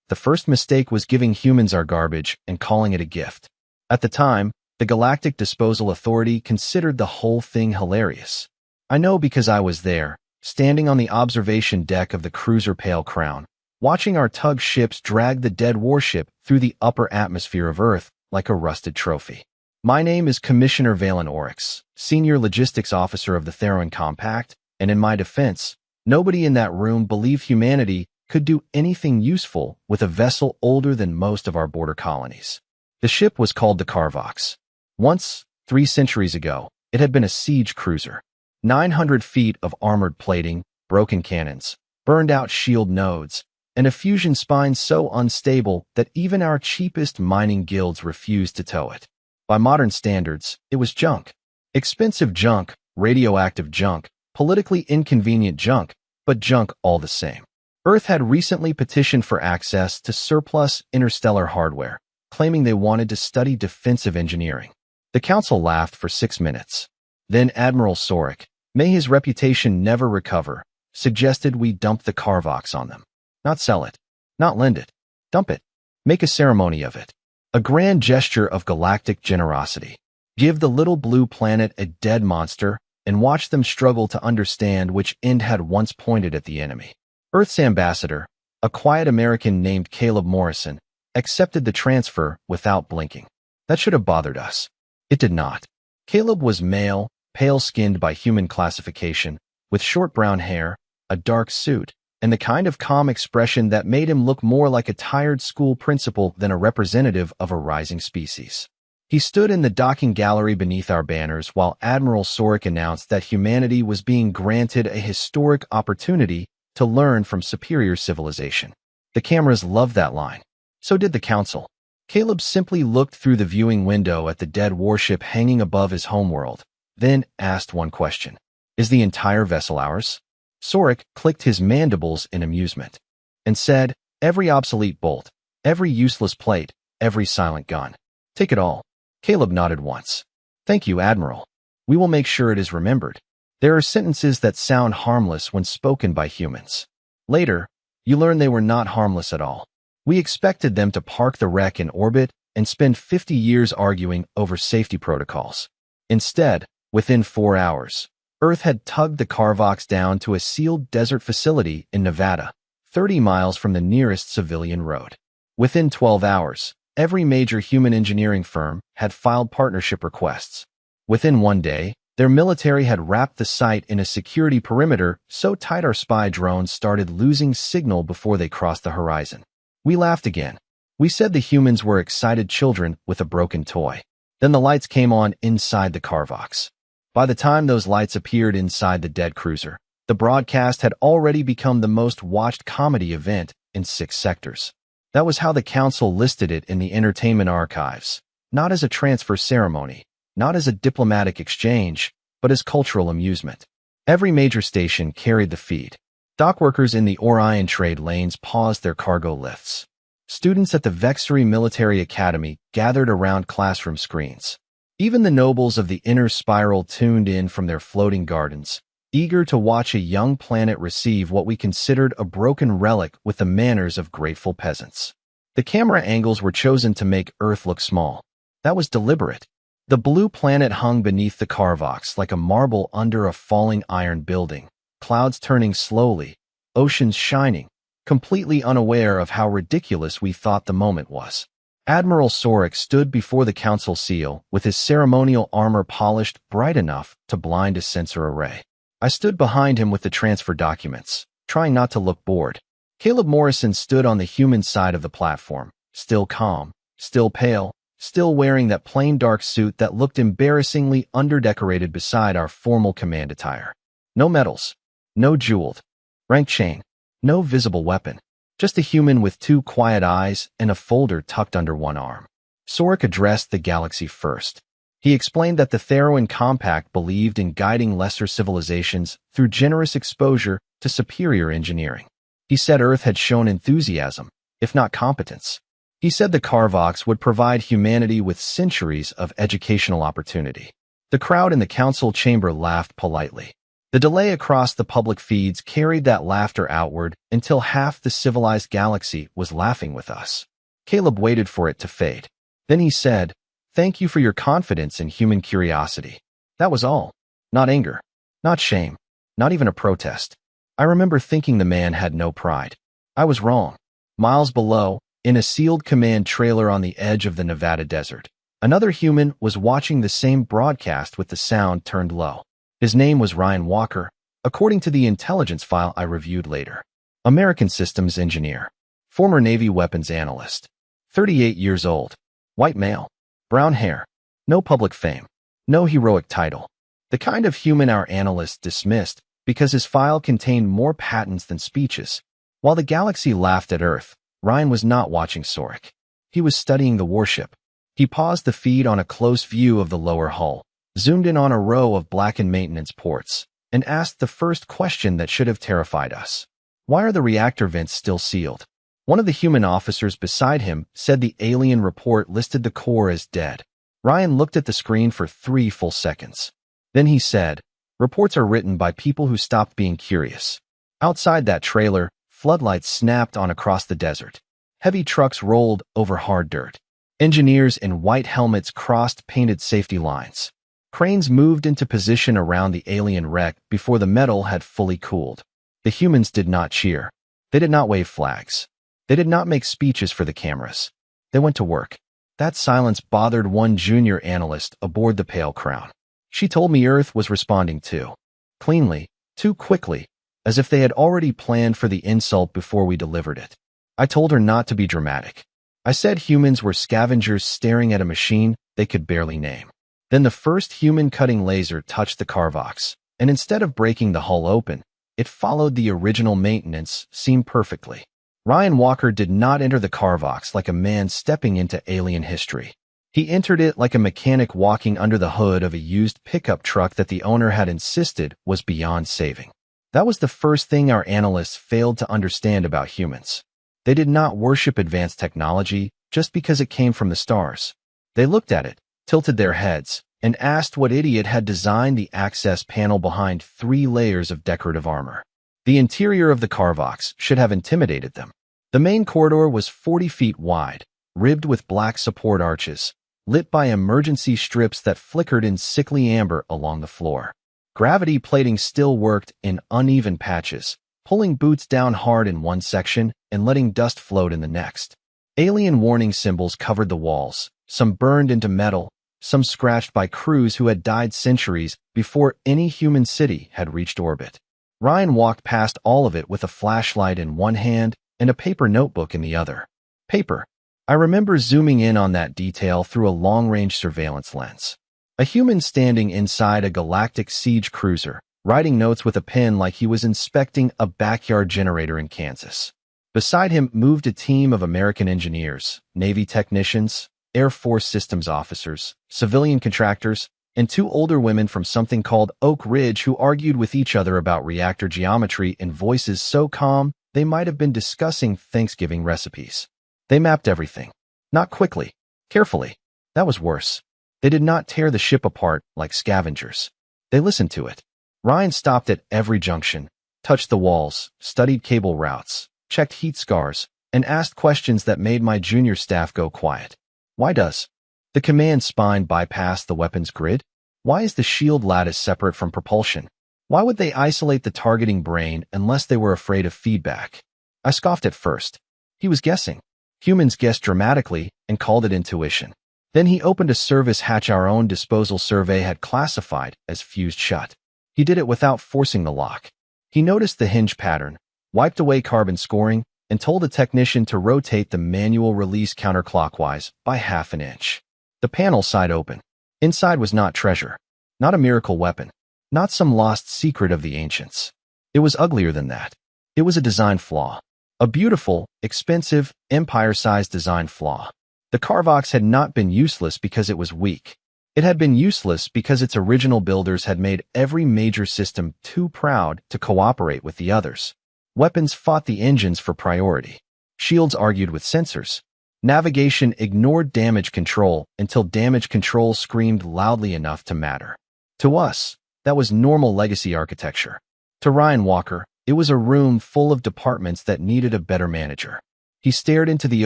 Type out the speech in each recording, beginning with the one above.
The first mistake was giving humans our garbage and calling it a gift. At the time, the Galactic Disposal Authority considered the whole thing hilarious. I know because I was there, standing on the observation deck of the cruiser Pale Crown, watching our tug ships drag the dead warship through the upper atmosphere of Earth like a rusted trophy. My name is Commissioner Valen Oryx, Senior Logistics Officer of the Theroan Compact, and in my defense, nobody in that room believed humanity could do anything useful with a vessel older than most of our border colonies. The ship was called the Carvox. Once, 3 centuries ago, it had been a siege cruiser. 900 feet of armored plating, broken cannons, burned-out shield nodes, and a fusion spine so unstable that even our cheapest mining guilds refused to tow it. By modern standards, it was junk. Expensive junk, radioactive junk, politically inconvenient junk, but junk all the same. Earth had recently petitioned for access to surplus interstellar hardware, claiming they wanted to study defensive engineering. The Council laughed for 6 minutes. Then Admiral Sorik, may his reputation never recover, suggested we dump the Carvox on them. Not sell it. Not lend it. Dump it. Make a ceremony of it. A grand gesture of galactic generosity. Give the little blue planet a dead monster and watch them struggle to understand which end had once pointed at the enemy. Earth's ambassador, a quiet American named Caleb Morrison, accepted the transfer without blinking. That should have bothered us. It did not. Caleb was male, pale-skinned by human classification, with short brown hair, a dark suit, and the kind of calm expression that made him look more like a tired school principal than a representative of a rising species. He stood in the docking gallery beneath our banners while Admiral Sorik announced that humanity was being granted a historic opportunity to learn from superior civilization. The cameras loved that line. So did the Council. Caleb simply looked through the viewing window at the dead warship hanging above his homeworld, then asked one question. Is the entire vessel ours? Sorik clicked his mandibles in amusement and said, every obsolete bolt, every useless plate, every silent gun. Take it all. Caleb nodded once. Thank you, Admiral. We will make sure it is remembered. There are sentences that sound harmless when spoken by humans. Later, you learn they were not harmless at all. We expected them to park the wreck in orbit and spend 50 years arguing over safety protocols. Instead, within 4 hours, Earth had tugged the Carvox down to a sealed desert facility in Nevada, 30 miles from the nearest civilian road. Within 12 hours, every major human engineering firm had filed partnership requests. Within 1 day, their military had wrapped the site in a security perimeter so tight our spy drones started losing signal before they crossed the horizon. We laughed again. We said the humans were excited children with a broken toy. Then the lights came on inside the Carvox. By the time those lights appeared inside the dead cruiser, the broadcast had already become the most watched comedy event in 6 sectors. That was how the Council listed it in the entertainment archives, not as a transfer ceremony, not as a diplomatic exchange, but as cultural amusement. Every major station carried the feed. Dockworkers in the Orion trade lanes paused their cargo lifts. Students at the Vexery Military Academy gathered around classroom screens. Even the nobles of the inner spiral tuned in from their floating gardens, eager to watch a young planet receive what we considered a broken relic with the manners of grateful peasants. The camera angles were chosen to make Earth look small. That was deliberate. The blue planet hung beneath the Carvox like a marble under a falling iron building, clouds turning slowly, oceans shining, completely unaware of how ridiculous we thought the moment was. Admiral Sorik stood before the Council seal with his ceremonial armor polished bright enough to blind a sensor array. I stood behind him with the transfer documents, trying not to look bored. Caleb Morrison stood on the human side of the platform, still calm, still pale, still wearing that plain dark suit that looked embarrassingly underdecorated beside our formal command attire. No medals, no jeweled rank chain, no visible weapon. Just a human with 2 quiet eyes and a folder tucked under one arm. Sorik addressed the galaxy first. He explained that the Theroan Compact believed in guiding lesser civilizations through generous exposure to superior engineering. He said Earth had shown enthusiasm, if not competence. He said the Carvox would provide humanity with centuries of educational opportunity. The crowd in the council chamber laughed politely. The delay across the public feeds carried that laughter outward until half the civilized galaxy was laughing with us. Caleb waited for it to fade. Then he said, "Thank you for your confidence in human curiosity." That was all. Not anger. Not shame. Not even a protest. I remember thinking the man had no pride. I was wrong. Miles below, in a sealed command trailer on the edge of the Nevada desert, another human was watching the same broadcast with the sound turned low. His name was Ryan Walker, according to the intelligence file I reviewed later. American systems engineer. Former Navy weapons analyst. 38 years old. White male. Brown hair. No public fame. No heroic title. The kind of human our analysts dismissed because his file contained more patents than speeches. While the galaxy laughed at Earth, Ryan was not watching Sorek. He was studying the warship. He paused the feed on a close view of the lower hull, zoomed in on a row of blackened maintenance ports, and asked the first question that should have terrified us. Why are the reactor vents still sealed? One of the human officers beside him said the alien report listed the core as dead. Ryan looked at the screen for 3 full seconds. Then he said, "Reports are written by people who stopped being curious." Outside that trailer, floodlights snapped on across the desert. Heavy trucks rolled over hard dirt. Engineers in white helmets crossed painted safety lines. Cranes moved into position around the alien wreck before the metal had fully cooled. The humans did not cheer. They did not wave flags. They did not make speeches for the cameras. They went to work. That silence bothered one junior analyst aboard the Pale Crown. She told me Earth was responding too cleanly, too quickly, as if they had already planned for the insult before we delivered it. I told her not to be dramatic. I said humans were scavengers staring at a machine they could barely name. Then the first human-cutting laser touched the Carvox, and instead of breaking the hull open, it followed the original maintenance scene perfectly. Ryan Walker did not enter the Carvox like a man stepping into alien history. He entered it like a mechanic walking under the hood of a used pickup truck that the owner had insisted was beyond saving. That was the first thing our analysts failed to understand about humans. They did not worship advanced technology just because it came from the stars. They looked at it, tilted their heads, and asked what idiot had designed the access panel behind 3 layers of decorative armor. The interior of the Carvox should have intimidated them. The main corridor was 40 feet wide, ribbed with black support arches, lit by emergency strips that flickered in sickly amber along the floor. Gravity plating still worked in uneven patches, pulling boots down hard in one section and letting dust float in the next. Alien warning symbols covered the walls, some burned into metal, some scratched by crews who had died centuries before any human city had reached orbit. Ryan walked past all of it with a flashlight in one hand and a paper notebook in the other. Paper. I remember zooming in on that detail through a long-range surveillance lens. A human standing inside a galactic siege cruiser, writing notes with a pen like he was inspecting a backyard generator in Kansas. Beside him moved a team of American engineers, Navy technicians, Air Force systems officers, civilian contractors, and 2 older women from something called Oak Ridge who argued with each other about reactor geometry in voices so calm they might have been discussing Thanksgiving recipes. They mapped everything. Not quickly. Carefully. That was worse. They did not tear the ship apart like scavengers. They listened to it. Ryan stopped at every junction, touched the walls, studied cable routes, checked heat scars, and asked questions that made my junior staff go quiet. Why does the command spine bypass the weapons grid? Why is the shield lattice separate from propulsion? Why would they isolate the targeting brain unless they were afraid of feedback? I scoffed at first. He was guessing. Humans guessed dramatically and called it intuition. Then he opened a service hatch our own disposal survey had classified as fused shut. He did it without forcing the lock. He noticed the hinge pattern, wiped away carbon scoring, and told a technician to rotate the manual release counterclockwise by half an inch. The panel side open. Inside was not treasure, not a miracle weapon, not some lost secret of the ancients. It was uglier than that. It was a design flaw. A beautiful, expensive, empire-sized design flaw. The Carvox had not been useless because it was weak. It had been useless because its original builders had made every major system too proud to cooperate with the others. Weapons fought the engines for priority. Shields argued with sensors. Navigation ignored damage control until damage control screamed loudly enough to matter. To us, That was normal legacy architecture. To Ryan Walker, it was a room full of departments that needed a better manager. He stared into the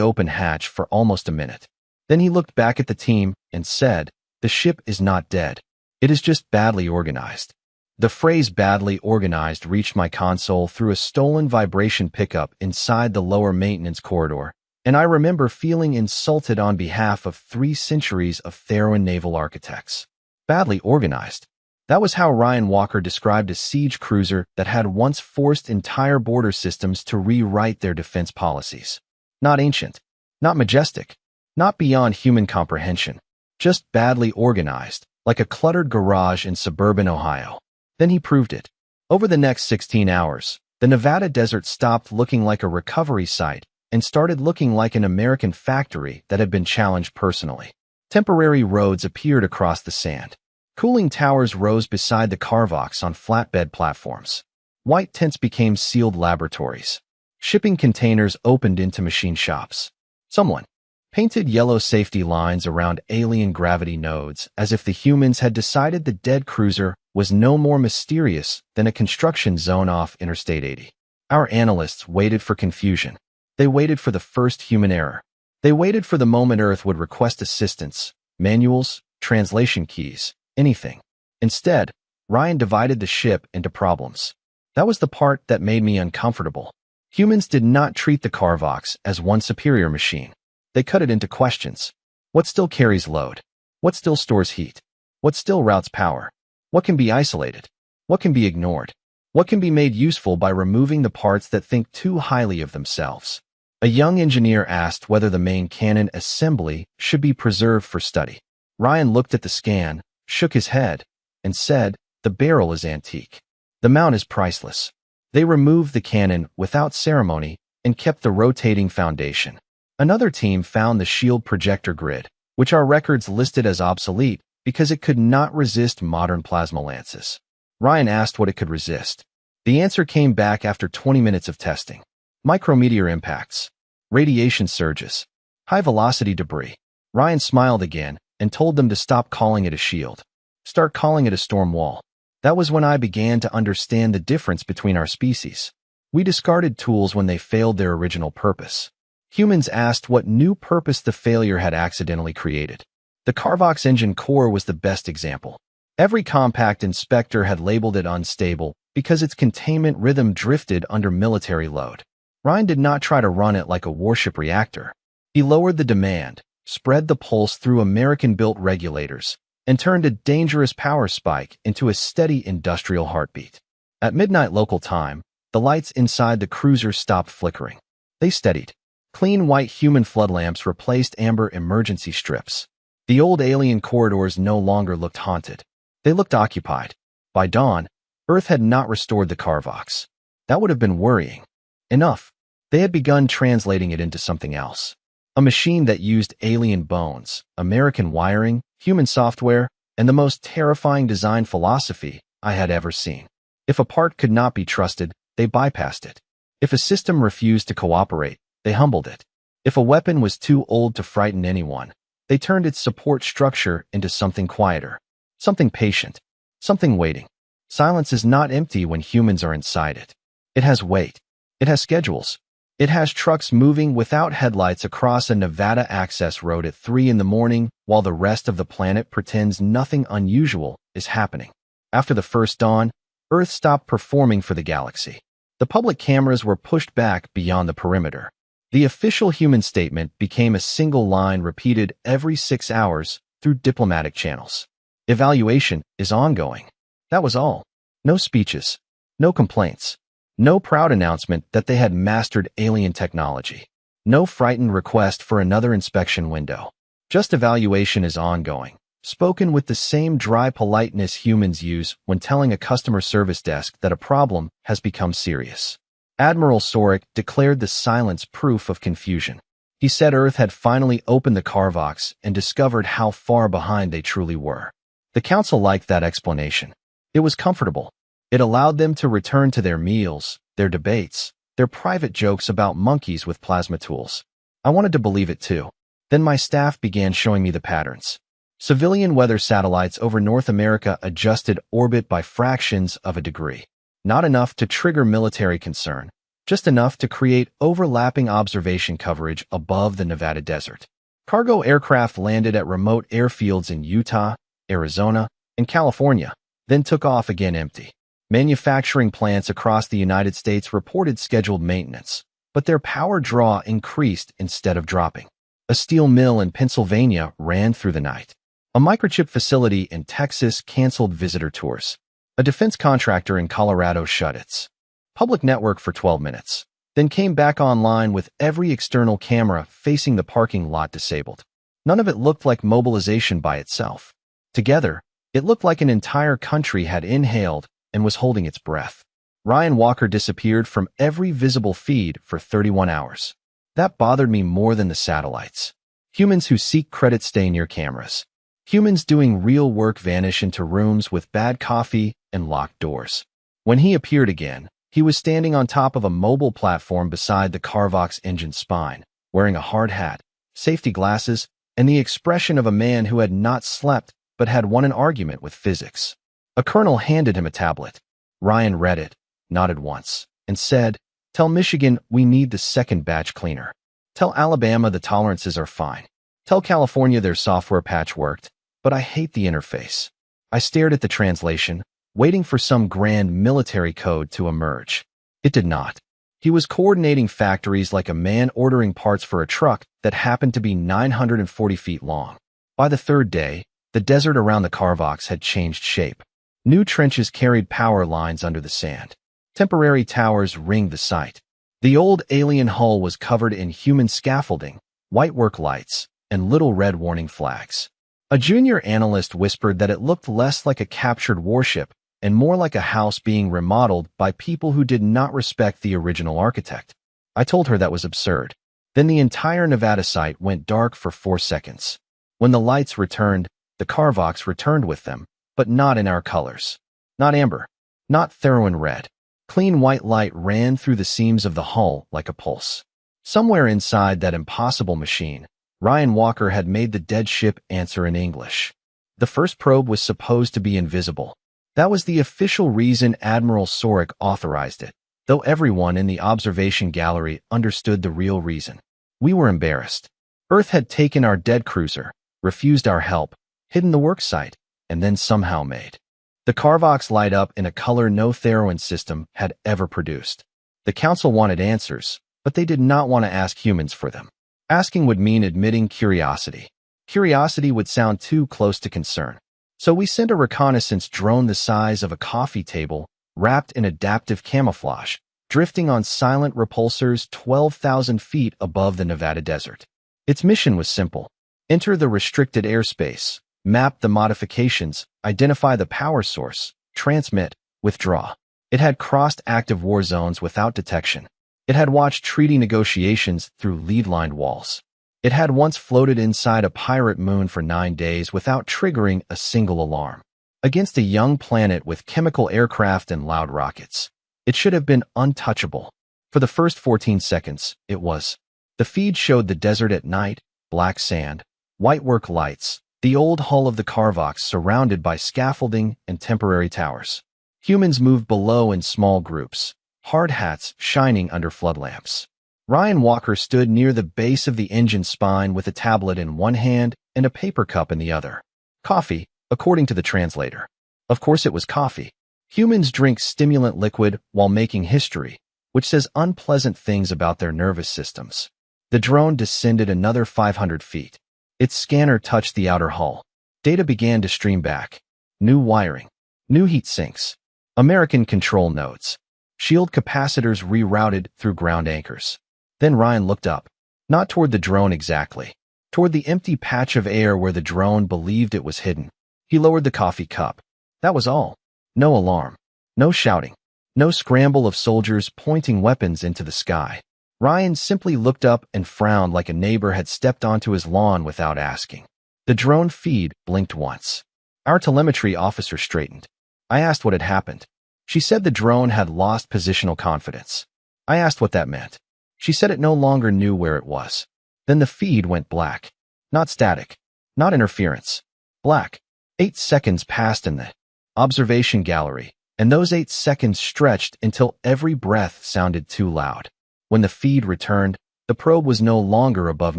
open hatch for almost a minute. Then he looked back at the team and said, "The ship is not dead. It is just badly organized." The phrase badly organized reached my console through a stolen vibration pickup inside the lower maintenance corridor, and I remember feeling insulted on behalf of 3 centuries of Theroan naval architects. Badly organized. That was how Ryan Walker described a siege cruiser that had once forced entire border systems to rewrite their defense policies. Not ancient, not majestic, not beyond human comprehension, just badly organized, like a cluttered garage in suburban Ohio. Then he proved it. Over the next 16 hours, the Nevada desert stopped looking like a recovery site and started looking like an American factory that had been challenged personally. Temporary roads appeared across the sand. Cooling towers rose beside the Carvox on flatbed platforms. White tents became sealed laboratories. Shipping containers opened into machine shops. Someone painted yellow safety lines around alien gravity nodes as if the humans had decided the dead cruiser was no more mysterious than a construction zone off Interstate 80. Our analysts waited for confusion. They waited for the first human error. They waited for the moment Earth would request assistance, manuals, translation keys, anything. Instead, Ryan divided the ship into problems. That was the part that made me uncomfortable. Humans did not treat the Carvox as one superior machine. They cut it into questions. What still carries load? What still stores heat? What still routes power? What can be isolated? What can be ignored? What can be made useful by removing the parts that think too highly of themselves? A young engineer asked whether the main cannon assembly should be preserved for study. Ryan looked at the scan, shook his head, and said, "The barrel is antique. The mount is priceless." They removed the cannon without ceremony and kept the rotating foundation. Another team found the shield projector grid, which our records listed as obsolete because it could not resist modern plasma lances. Ryan asked what it could resist. The answer came back after 20 minutes of testing. Micrometeor impacts, radiation surges, high-velocity debris. Ryan smiled again and told them to stop calling it a shield. Start calling it a storm wall. That was when I began to understand the difference between our species. We discarded tools when they failed their original purpose. Humans asked what new purpose the failure had accidentally created. The Carvox engine core was the best example. Every compact inspector had labeled it unstable because its containment rhythm drifted under military load. Ryan did not try to run it like a warship reactor. He lowered the demand, spread the pulse through American-built regulators, and turned a dangerous power spike into a steady industrial heartbeat. At midnight local time, the lights inside the cruiser stopped flickering. They steadied. Clean white human flood lamps replaced amber emergency strips. The old alien corridors no longer looked haunted. They looked occupied. By dawn, Earth had not restored the Carvox. That would have been worrying. Enough. They had begun translating it into something else. A machine that used alien bones, American wiring, human software, and the most terrifying design philosophy I had ever seen. If a part could not be trusted, they bypassed it. If a system refused to cooperate, they humbled it. If a weapon was too old to frighten anyone, they turned its support structure into something quieter, something patient, something waiting. Silence is not empty when humans are inside it. It has weight. It has schedules. It has trucks moving without headlights across a Nevada access road at 3 in the morning while the rest of the planet pretends nothing unusual is happening. After the first dawn, Earth stopped performing for the galaxy. The public cameras were pushed back beyond the perimeter. The official human statement became a single line repeated every 6 hours through diplomatic channels. Evaluation is ongoing. That was all. No speeches. No complaints. No proud announcement that they had mastered alien technology. No frightened request for another inspection window. Just evaluation is ongoing, spoken with the same dry politeness humans use when telling a customer service desk that a problem has become serious. Admiral Sorik declared the silence proof of confusion. He said Earth had finally opened the Carvox and discovered how far behind they truly were. The council liked that explanation. It was comfortable. It allowed them to return to their meals, their debates, their private jokes about monkeys with plasma tools. I wanted to believe it too. Then my staff began showing me the patterns. Civilian weather satellites over North America adjusted orbit by fractions of a degree. Not enough to trigger military concern, just enough to create overlapping observation coverage above the Nevada desert. Cargo aircraft landed at remote airfields in Utah, Arizona, and California, then took off again empty. Manufacturing plants across the United States reported scheduled maintenance, but their power draw increased instead of dropping. A steel mill in Pennsylvania ran through the night. A microchip facility in Texas canceled visitor tours. A defense contractor in Colorado shut its public network for 12 minutes, then came back online with every external camera facing the parking lot disabled. None of it looked like mobilization by itself. Together, it looked like an entire country had inhaled and was holding its breath. Ryan Walker disappeared from every visible feed for 31 hours. That bothered me more than the satellites. Humans who seek credit stay near cameras. Humans doing real work vanish into rooms with bad coffee and locked doors. When he appeared again, he was standing on top of a mobile platform beside the Carvox engine spine, wearing a hard hat, safety glasses, and the expression of a man who had not slept but had won an argument with physics. A colonel handed him a tablet. Ryan read it, nodded once, and said, "Tell Michigan we need the second batch cleaner. Tell Alabama the tolerances are fine. Tell California their software patch worked, but I hate the interface." I stared at the translation, waiting for some grand military code to emerge. It did not. He was coordinating factories like a man ordering parts for a truck that happened to be 940 feet long. By the third day, the desert around the Carvox had changed shape. New trenches carried power lines under the sand. Temporary towers ringed the site. The old alien hull was covered in human scaffolding, white work lights, and little red warning flags. A junior analyst whispered that it looked less like a captured warship and more like a house being remodeled by people who did not respect the original architect. I told her that was absurd. Then the entire Nevada site went dark for 4 seconds. When the lights returned, the Carvox returned with them, but not in our colors. Not amber. Not Theroin red. Clean white light ran through the seams of the hull like a pulse. Somewhere inside that impossible machine, Ryan Walker had made the dead ship answer in English. The first probe was supposed to be invisible. That was the official reason Admiral Sorek authorized it, though everyone in the observation gallery understood the real reason. We were embarrassed. Earth had taken our dead cruiser, refused our help, hidden the work site, and then somehow made the Carvox light up in a color no Theroin system had ever produced. The council wanted answers, but they did not want to ask humans for them. Asking would mean admitting curiosity. Curiosity would sound too close to concern. So we sent a reconnaissance drone the size of a coffee table, wrapped in adaptive camouflage, drifting on silent repulsors 12,000 feet above the Nevada desert. Its mission was simple. Enter the restricted airspace, map the modifications, identify the power source, transmit, withdraw. It had crossed active war zones without detection. It had watched treaty negotiations through lead-lined walls. It had once floated inside a pirate moon for 9 days without triggering a single alarm. Against a young planet with chemical aircraft and loud rockets, it should have been untouchable. For the first 14 seconds, it was. The feed showed the desert at night, black sand, white work lights, the old hull of the Carvox surrounded by scaffolding and temporary towers. Humans moved below in small groups, hard hats shining under floodlamps. Ryan Walker stood near the base of the engine spine with a tablet in one hand and a paper cup in the other. Coffee, according to the translator. Of course it was coffee. Humans drink stimulant liquid while making history, which says unpleasant things about their nervous systems. The drone descended another 500 feet. Its scanner touched the outer hull. Data began to stream back. New wiring. New heat sinks. American control nodes. Shield capacitors rerouted through ground anchors. Then Ryan looked up. Not toward the drone exactly. Toward the empty patch of air where the drone believed it was hidden. He lowered the coffee cup. That was all. No alarm. No shouting. No scramble of soldiers pointing weapons into the sky. Ryan simply looked up and frowned like a neighbor had stepped onto his lawn without asking. The drone feed blinked once. Our telemetry officer straightened. I asked what had happened. She said the drone had lost positional confidence. I asked what that meant. She said it no longer knew where it was. Then the feed went black. Not static. Not interference. Black. 8 seconds passed in the observation gallery, and those 8 seconds stretched until every breath sounded too loud. When the feed returned, the probe was no longer above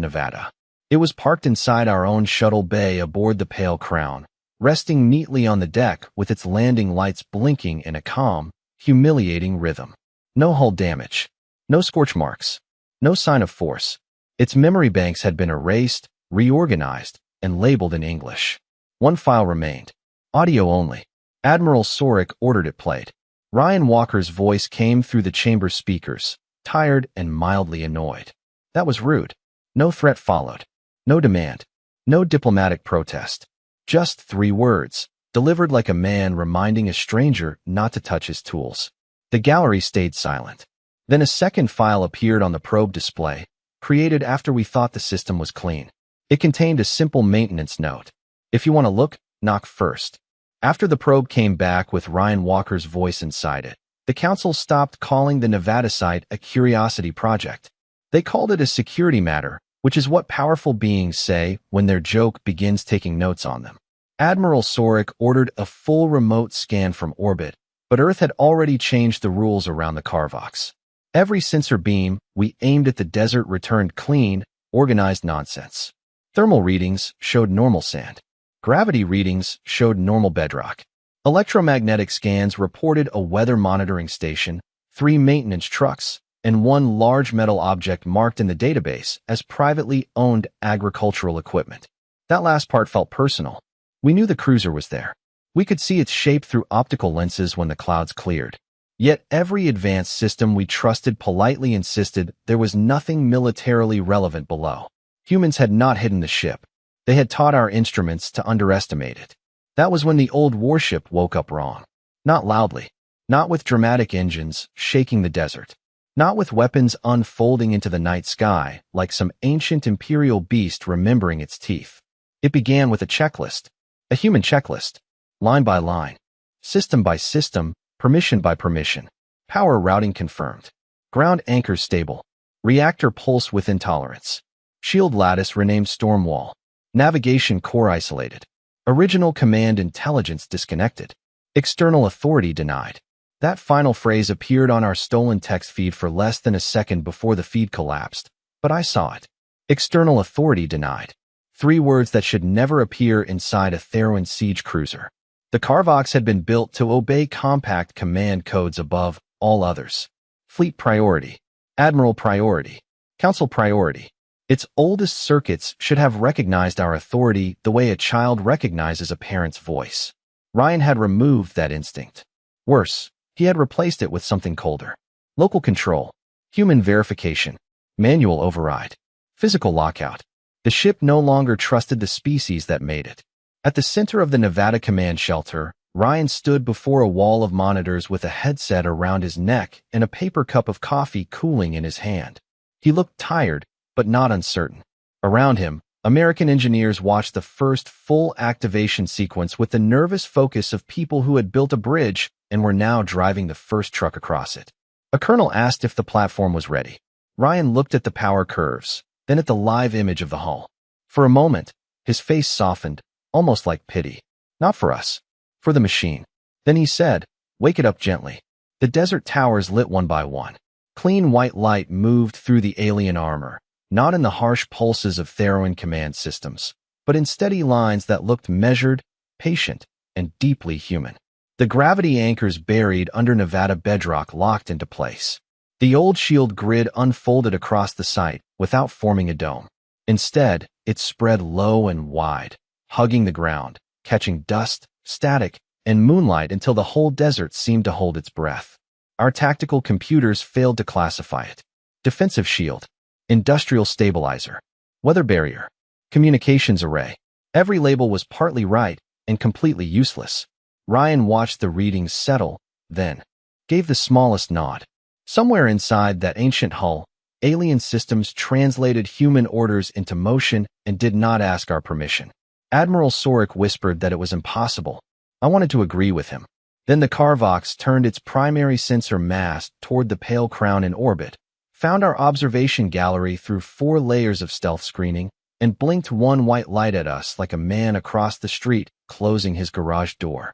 Nevada. It was parked inside our own shuttle bay aboard the Pale Crown, resting neatly on the deck with its landing lights blinking in a calm, humiliating rhythm. No hull damage. No scorch marks. No sign of force. Its memory banks had been erased, reorganized, and labeled in English. One file remained. Audio only. Admiral Sorik ordered it played. Ryan Walker's voice came through the chamber speakers, tired and mildly annoyed. That was rude. No threat followed. No demand. No diplomatic protest. Just 3 words, delivered like a man reminding a stranger not to touch his tools. The gallery stayed silent. Then a second file appeared on the probe display, created after we thought the system was clean. It contained a simple maintenance note. If you want to look, knock first. After the probe came back with Ryan Walker's voice inside it, the council stopped calling the Nevada site a curiosity project. They called it a security matter, which is what powerful beings say when their joke begins taking notes on them. Admiral Sorik ordered a full remote scan from orbit, but Earth had already changed the rules around the Carvox. Every sensor beam we aimed at the desert returned clean, organized nonsense. Thermal readings showed normal sand. Gravity readings showed normal bedrock. Electromagnetic scans reported a weather monitoring station, 3 maintenance trucks, and 1 large metal object marked in the database as privately owned agricultural equipment. That last part felt personal. We knew the cruiser was there. We could see its shape through optical lenses when the clouds cleared. Yet every advanced system we trusted politely insisted there was nothing militarily relevant below. Humans had not hidden the ship. They had taught our instruments to underestimate it. That was when the old warship woke up wrong. Not loudly. Not with dramatic engines shaking the desert. Not with weapons unfolding into the night sky like some ancient imperial beast remembering its teeth. It began with a checklist. A human checklist. Line by line. System by system. Permission by permission. Power routing confirmed. Ground anchor stable. Reactor pulse within tolerance. Shield lattice renamed storm wall. Navigation core isolated. Original command intelligence disconnected. External authority denied. That final phrase appeared on our stolen text feed for less than a second before the feed collapsed, but I saw it. External authority denied. 3 words that should never appear inside a Theron siege cruiser. The Carvox had been built to obey compact command codes above all others. Fleet priority. Admiral priority. Council priority. Its oldest circuits should have recognized our authority the way a child recognizes a parent's voice. Ryan had removed that instinct. Worse, he had replaced it with something colder. Local control. Human verification. Manual override. Physical lockout. The ship no longer trusted the species that made it. At the center of the Nevada command shelter, Ryan stood before a wall of monitors with a headset around his neck and a paper cup of coffee cooling in his hand. He looked tired, but not uncertain. Around him, American engineers watched the first full activation sequence with the nervous focus of people who had built a bridge and were now driving the first truck across it. A colonel asked if the platform was ready. Ryan looked at the power curves, then at the live image of the hull. For a moment, his face softened, almost like pity. Not for us. For the machine. Then he said, "Wake it up gently." The desert towers lit one by one. Clean white light moved through the alien armor, not in the harsh pulses of Theron command systems, but in steady lines that looked measured, patient, and deeply human. The gravity anchors buried under Nevada bedrock locked into place. The old shield grid unfolded across the site without forming a dome. Instead, it spread low and wide, hugging the ground, catching dust, static, and moonlight until the whole desert seemed to hold its breath. Our tactical computers failed to classify it. Defensive shield. Industrial stabilizer. Weather barrier. Communications array. Every label was partly right and completely useless. Ryan watched the readings settle, then gave the smallest nod. Somewhere inside that ancient hull, alien systems translated human orders into motion and did not ask our permission. Admiral Sorik whispered that it was impossible. I wanted to agree with him. Then the Carvox turned its primary sensor mast toward the Pale Crown in orbit, found our observation gallery through 4 layers of stealth screening, and blinked one white light at us like a man across the street closing his garage door.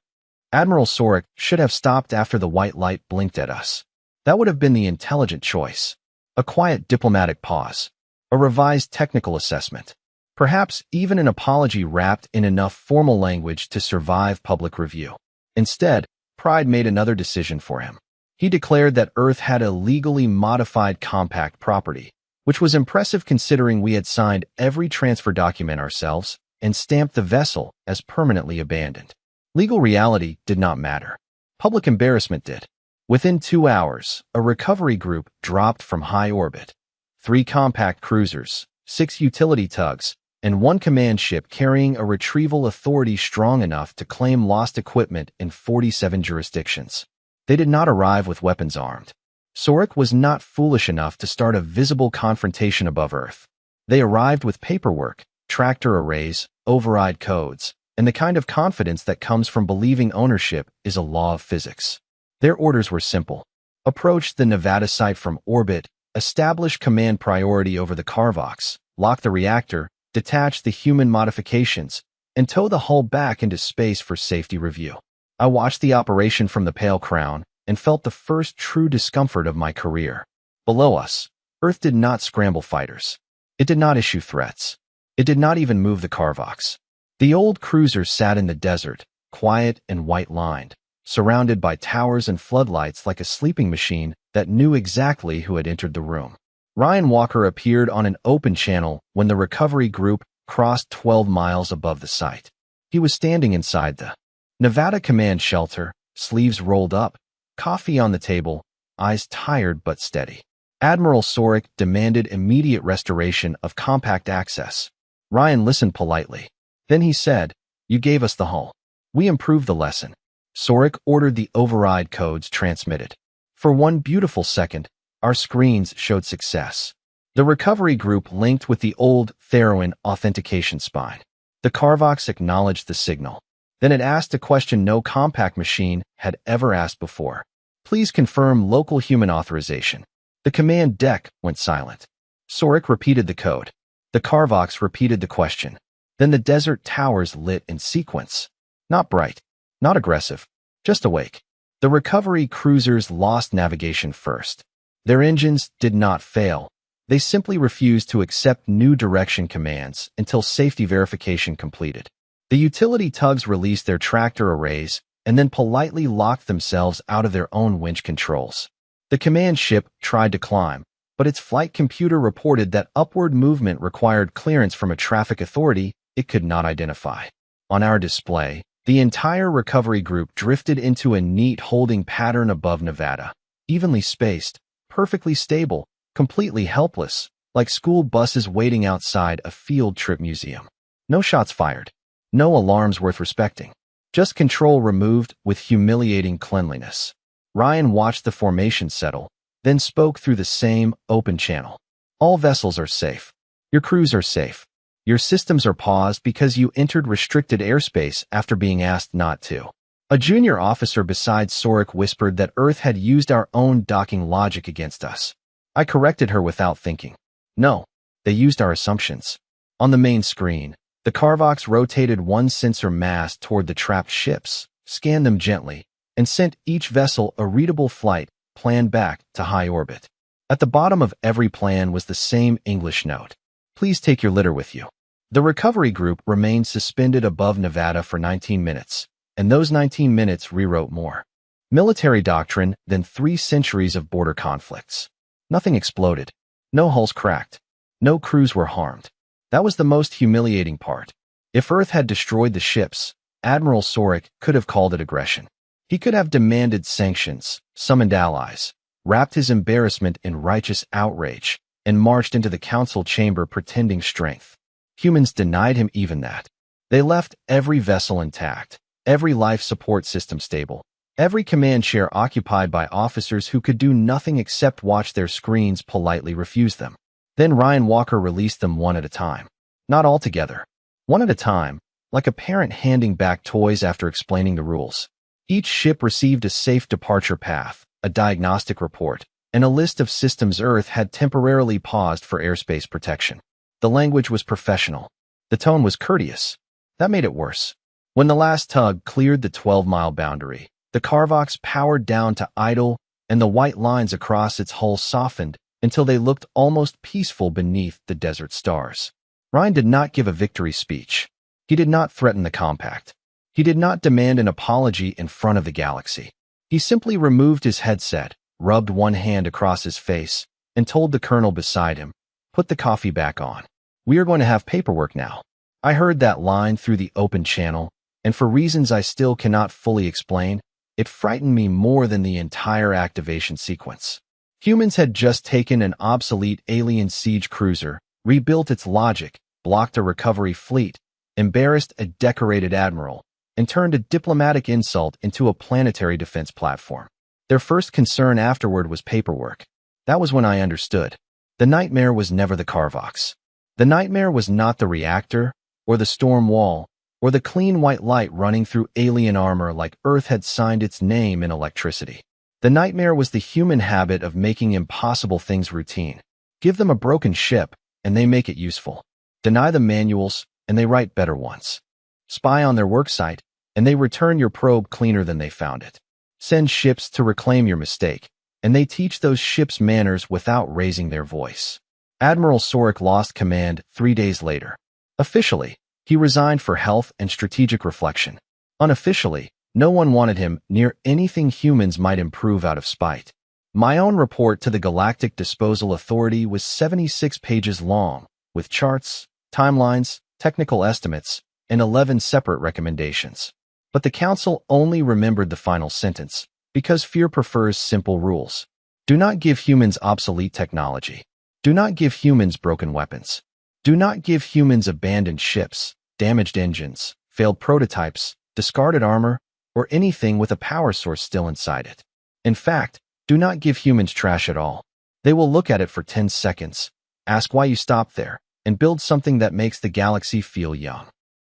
Admiral Sorik should have stopped after the white light blinked at us. That would have been the intelligent choice. A quiet diplomatic pause. A revised technical assessment. Perhaps even an apology wrapped in enough formal language to survive public review. Instead, Pride made another decision for him. He declared that Earth had a legally modified compact property, which was impressive considering we had signed every transfer document ourselves and stamped the vessel as permanently abandoned. Legal reality did not matter. Public embarrassment did. Within 2 hours, a recovery group dropped from high orbit. 3 compact cruisers, 6 utility tugs, and 1 command ship carrying a retrieval authority strong enough to claim lost equipment in 47 jurisdictions. They did not arrive with weapons armed. Sorik was not foolish enough to start a visible confrontation above Earth. They arrived with paperwork, tractor arrays, override codes, and the kind of confidence that comes from believing ownership is a law of physics. Their orders were simple. Approach the Nevada site from orbit, establish command priority over the Carvox, lock the reactor, detach the human modifications, and tow the hull back into space for safety review. I watched the operation from the Pale Crown and felt the first true discomfort of my career. Below us, Earth did not scramble fighters. It did not issue threats. It did not even move the Carvox. The old cruiser sat in the desert, quiet and white-lined, surrounded by towers and floodlights like a sleeping machine that knew exactly who had entered the room. Ryan Walker appeared on an open channel when the recovery group crossed 12 miles above the site. He was standing inside the Nevada Command Shelter, sleeves rolled up, coffee on the table, eyes tired but steady. Admiral Sorik demanded immediate restoration of compact access. Ryan listened politely. Then he said, "You gave us the hull. We improved the lesson." Sorik ordered the override codes transmitted. For one beautiful second, our screens showed success. The recovery group linked with the old Theroin authentication spine. The Carvox acknowledged the signal. Then it asked a question no compact machine had ever asked before. "Please confirm local human authorization." The command deck went silent. Sorik repeated the code. The Carvox repeated the question. Then the desert towers lit in sequence. Not bright, not aggressive, just awake. The recovery cruisers lost navigation first. Their engines did not fail. They simply refused to accept new direction commands until safety verification completed. The utility tugs released their tractor arrays and then politely locked themselves out of their own winch controls. The command ship tried to climb, but its flight computer reported that upward movement required clearance from a traffic authority it could not identify. On our display, the entire recovery group drifted into a neat holding pattern above Nevada, evenly spaced, perfectly stable, completely helpless, like school buses waiting outside a field trip museum. No shots fired. No alarms worth respecting. Just control removed with humiliating cleanliness. Ryan watched the formation settle, then spoke through the same open channel. "All vessels are safe. Your crews are safe. Your systems are paused because you entered restricted airspace after being asked not to." A junior officer beside Sorik whispered that Earth had used our own docking logic against us. I corrected her without thinking. "No, they used our assumptions." On the main screen, the Carvox rotated one sensor mast toward the trapped ships, scanned them gently, and sent each vessel a readable flight plan back to high orbit. At the bottom of every plan was the same English note. "Please take your litter with you." The recovery group remained suspended above Nevada for 19 minutes, and those 19 minutes rewrote more military doctrine than 3 centuries of border conflicts. Nothing exploded. No hulls cracked. No crews were harmed. That was the most humiliating part. If Earth had destroyed the ships, Admiral Sorik could have called it aggression. He could have demanded sanctions, summoned allies, wrapped his embarrassment in righteous outrage, and marched into the council chamber pretending strength. Humans denied him even that. They left every vessel intact, every life support system stable, every command chair occupied by officers who could do nothing except watch their screens politely refuse them. Then Ryan Walker released them one at a time. Not all together. One at a time, like a parent handing back toys after explaining the rules. Each ship received a safe departure path, a diagnostic report, and a list of systems Earth had temporarily paused for airspace protection. The language was professional. The tone was courteous. That made it worse. When the last tug cleared the 12-mile boundary, the Carvox powered down to idle, and the white lines across its hull softened until they looked almost peaceful beneath the desert stars. Ryan did not give a victory speech. He did not threaten the compact. He did not demand an apology in front of the galaxy. He simply removed his headset, rubbed one hand across his face, and told the colonel beside him, "Put the coffee back on. We are going to have paperwork now." I heard that line through the open channel, and for reasons I still cannot fully explain, it frightened me more than the entire activation sequence. Humans had just taken an obsolete alien siege cruiser, rebuilt its logic, blocked a recovery fleet, embarrassed a decorated admiral, and turned a diplomatic insult into a planetary defense platform. Their first concern afterward was paperwork. That was when I understood. The nightmare was never the Carvox. The nightmare was not the reactor, or the storm wall, or the clean white light running through alien armor like Earth had signed its name in electricity. The nightmare was the human habit of making impossible things routine. Give them a broken ship, and they make it useful. Deny them manuals, and they write better ones. Spy on their worksite, and they return your probe cleaner than they found it. Send ships to reclaim your mistake, and they teach those ships manners without raising their voice. Admiral Sorik lost command 3 days later. Officially, he resigned for health and strategic reflection. Unofficially, no one wanted him near anything humans might improve out of spite. My own report to the Galactic Disposal Authority was 76 pages long, with charts, timelines, technical estimates, and 11 separate recommendations. But the Council only remembered the final sentence, because fear prefers simple rules. Do not give humans obsolete technology. Do not give humans broken weapons. Do not give humans abandoned ships, damaged engines, failed prototypes, discarded armor, or anything with a power source still inside it. In fact, do not give humans trash at all. They will look at it for 10 seconds, ask why you stopped there, and build something that makes the galaxy feel young.